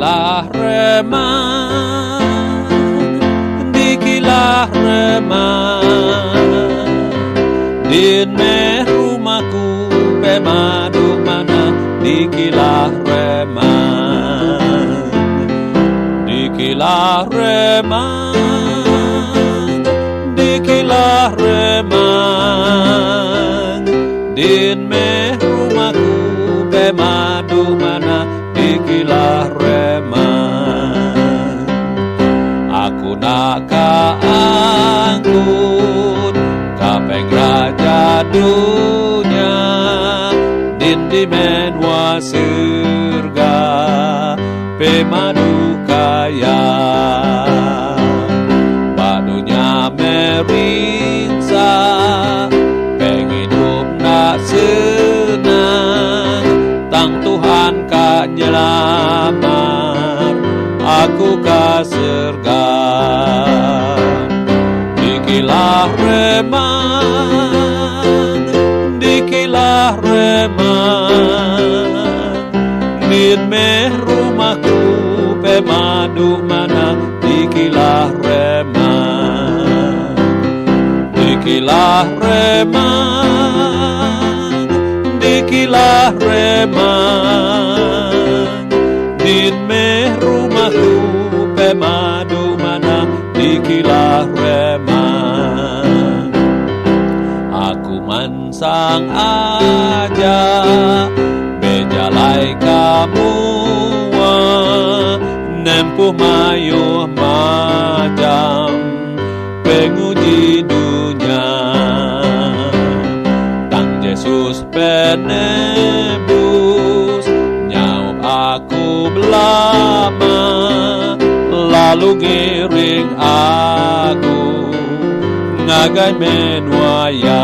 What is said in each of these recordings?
Dikilah remang, dikilah remang, din meh rumahku pemadu mana. Dikilah remang, dikilah remang, dikilah remang, din meh rumahku pemadu mana. Dikilah remang, aku nak kaangkut kapeng raja dunia, din di menwa surga pemadu kaya. Badunya meriksa pengen hidup nak senang, tang Tuhan ka nyelamat aku ka surga. Dikilah remang, dikilah remang, din meh rumahku pemadu mana. Dikilah remang, dikilah remang, dikilah remang, din meh rumahku pemadu mana. Dikilah remang, aku mansang aja bejalai kamu nempuh mayuh majam penguji dunia. Tang Yesus penebus nyaup aku belama, lalu giring aku ngagai menwaya.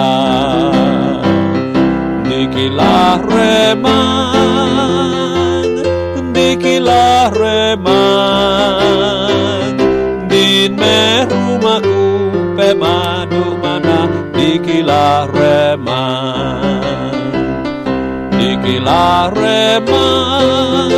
Dikilah remang, dikilah remang, din meh rumahku pemadu mana. Dikilah remang, dikilah remang,